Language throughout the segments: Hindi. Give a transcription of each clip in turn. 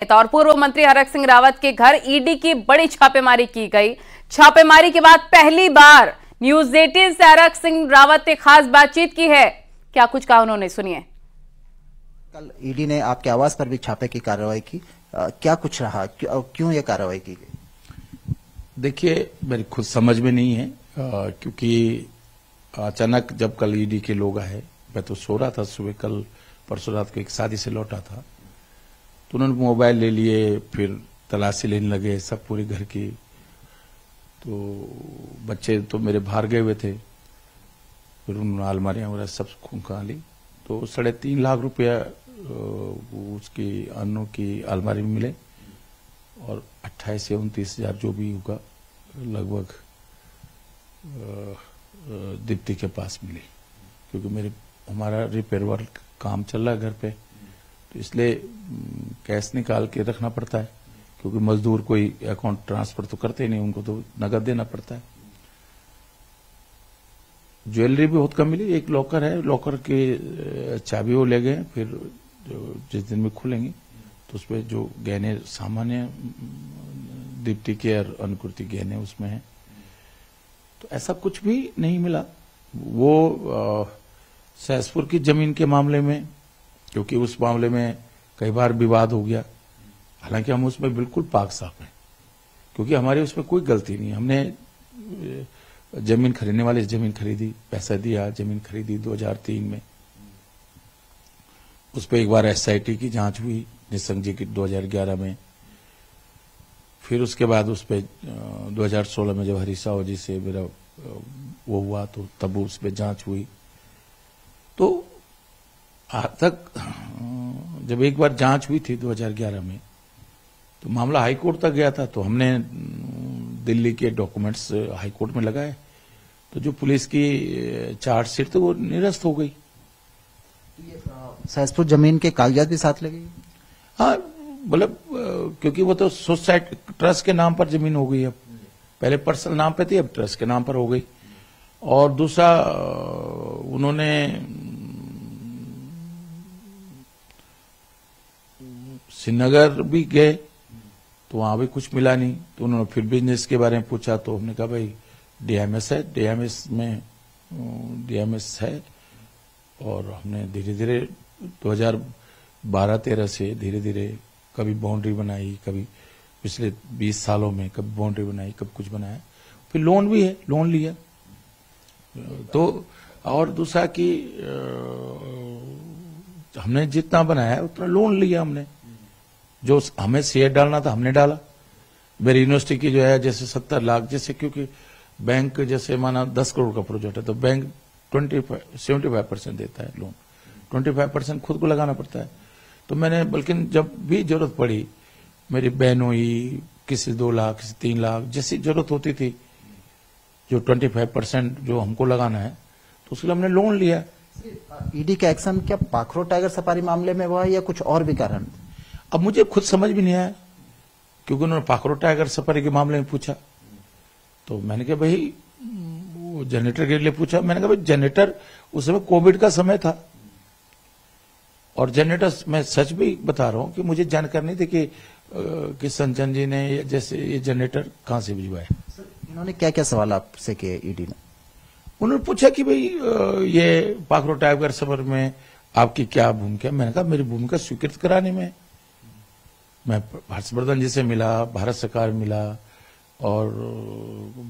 और पूर्व मंत्री हरक सिंह रावत के घर ईडी की बड़ी छापेमारी की गई। छापेमारी के बाद पहली बार न्यूज 18 से हरक सिंह रावत ने खास बातचीत की है। क्या कुछ कहा उन्होंने, सुनिए। कल ईडी ने आपके आवास पर भी छापे की कार्रवाई की, क्या कुछ रहा, क्यों यह कार्रवाई की गई? देखिए, मेरी खुद समझ में नहीं है, क्योंकि अचानक जब कल ईडी के लोग आए, मैं तो सो रहा था सुबह, कल परसों रात को एक शादी से लौटा था, तो उन्होंने मोबाइल ले लिए, फिर तलाशी लेने लगे सब पूरे घर की। तो बच्चे तो मेरे बाहर गए हुए थे, फिर उन्होंने अलमारियां वगैरह सब खूंखा ली, तो 3.5 लाख रुपया उसकी अन्नों की अलमारी में मिले और 28 से 29 हजार जो भी होगा लगभग दीप्ति के पास मिली, क्योंकि हमारा रिपेयर वर्क काम चल रहा है घर पे, तो इसलिए कैश निकाल के रखना पड़ता है, क्योंकि मजदूर कोई अकाउंट ट्रांसफर तो करते नहीं, उनको तो नगद देना पड़ता है। ज्वेलरी भी बहुत कम मिली, एक लॉकर है, लॉकर की चाबी वो ले गए, फिर जिस दिन में खुलेंगे तो उसमें जो गहने सामान्य दीप्ति के और अनुकृति गहने उसमें है, तो ऐसा कुछ भी नहीं मिला। वो सहसपुर की जमीन के मामले में, क्योंकि उस मामले में कई बार विवाद हो गया, हालांकि हम उसमें बिल्कुल पाक साफ हैं, क्योंकि हमारे उसमें कोई गलती नहीं। हमने जमीन खरीदने वाले जमीन खरीदी, पैसा दिया, जमीन खरीदी 2003 में। उस पर एक बार एसआईटी की जांच हुई निशंक जी की 2011 में, फिर उसके बाद उस पर 2016 में जब हरीश राव जी से मेरा वो हुआ, तो तब उस पर जांच हुई। तो आज तक जब एक बार जांच हुई थी 2011 में, तो मामला हाई कोर्ट तक गया था, तो हमने दिल्ली के डॉक्यूमेंट्स हाई कोर्ट में लगाए, तो जो पुलिस की चार्जशीट थी वो निरस्त हो गई। सहसपुर जमीन के कागजात भी साथ लगे? हाँ, मतलब क्योंकि वो तो सोसाइटी ट्रस्ट के नाम पर जमीन हो गई, अब पहले पर्सनल नाम पे थी, अब ट्रस्ट के नाम पर हो गई। और दूसरा, उन्होंने श्रीनगर भी गए, तो वहां भी कुछ मिला नहीं, तो उन्होंने फिर बिजनेस के बारे में पूछा, तो हमने कहा भाई डीएमएस है, डीएमएस है। और हमने धीरे धीरे 2012-13 से धीरे धीरे कभी बाउंड्री बनाई, कभी पिछले 20 सालों में कभी बाउंड्री बनाई, कभी कुछ बनाया, फिर लोन भी है, लोन लिया। तो और दूसरा कि हमने जितना बनाया उतना लोन लिया, हमने जो हमें शेयर डालना था हमने डाला। मेरी यूनिवर्सिटी की जो है जैसे 70 लाख, जैसे क्योंकि बैंक जैसे माना 10 करोड़ का प्रोजेक्ट है, तो बैंक 75% देता है लोन, 25% खुद को लगाना पड़ता है। तो मैंने बल्कि जब भी जरूरत पड़ी, मेरी बहन हुई, किसी 2 लाख, किसी 3 लाख, जैसी जरूरत होती थी, जो 25% जो हमको लगाना है, तो उसके लिए हमने लोन लिया। ईडी का एक्शन क्या पाखरो टाइगर सफारी मामले में हुआ या कुछ और भी कारण? अब मुझे खुद समझ भी नहीं आया, क्योंकि उन्होंने पाखरो टाइगर सफारी के मामले में पूछा, तो मैंने कहा भाई वो जनरेटर के लिए पूछा। मैंने कहा भाई जनरेटर, उस समय कोविड का समय था, और जनरेटर, मैं सच भी बता रहा हूं कि मुझे जानकारी नहीं थी कि संजन जी ने जैसे ये जनरेटर कहां से भिजवाए। इन्होंने क्या क्या सवाल आपसे किए ईडी ने? उन्होंने पूछा कि भाई ये पाखरो टाइगर सफर में आपकी क्या भूमिका है। मैंने कहा मेरी भूमिका स्वीकृत कराने में, मैं हर्षवर्धन जी से मिला, भारत सरकार मिला, और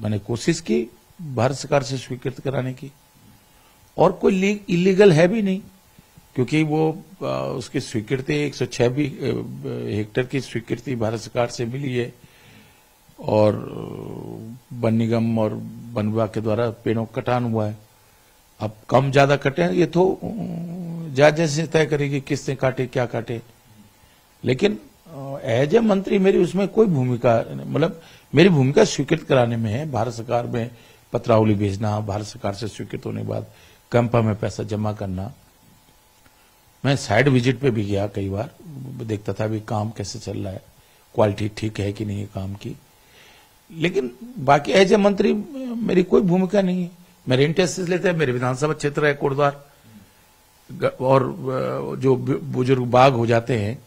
मैंने कोशिश की भारत सरकार से स्वीकृत कराने की, और कोई इलीगल है भी नहीं, क्योंकि वो उसकी स्वीकृति 106 भी हेक्टेयर की स्वीकृति भारत सरकार से मिली है, और वन निगम और वन विभाग के द्वारा पेड़ों का कटान हुआ है। अब कम ज्यादा कटे हैं, ये तो जज से तय करेगी किसने काटे, क्या काटे। लेकिन एज ए मंत्री मेरी उसमें कोई भूमिका, मतलब मेरी भूमिका स्वीकृत कराने में है, भारत सरकार में पत्रावली भेजना, भारत सरकार से स्वीकृत होने के बाद कैंपा में पैसा जमा करना। मैं साइड विजिट पे भी गया कई बार, देखता था भी काम कैसे चल रहा है, क्वालिटी ठीक है कि नहीं है काम की। लेकिन बाकी एज ए मंत्री मेरी कोई भूमिका नहीं है। मेरे इंटरेस्ट लेते हैं, मेरे विधानसभा क्षेत्र है कोटद्वार, और जो बुजुर्ग बाघ हो जाते हैं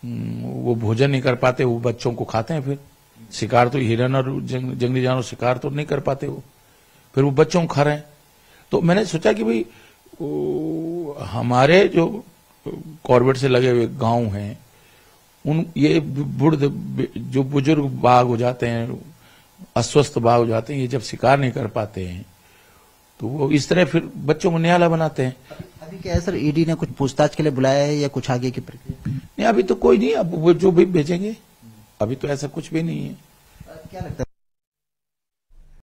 वो भोजन नहीं कर पाते, वो बच्चों को खाते हैं। फिर शिकार तो हिरन और जंगली जानवर शिकार तो नहीं कर पाते, वो फिर वो बच्चों को खा रहे हैं। तो मैंने सोचा कि भाई हमारे जो कॉर्बेट से लगे हुए गांव हैं, उन ये जो बुजुर्ग बाघ हो जाते हैं, अस्वस्थ बाघ हो जाते हैं, ये जब शिकार नहीं कर पाते हैं तो वो इस तरह फिर बच्चों को नियाला बनाते हैं। अभी क्या है सर, ईडी ने कुछ पूछताछ के लिए बुलाया है या कुछ आगे की प्रक्रिया? नहीं, अभी तो कोई नहीं, अब वो जो भी भेजेंगे, अभी तो ऐसा कुछ भी नहीं है। क्या लगता है?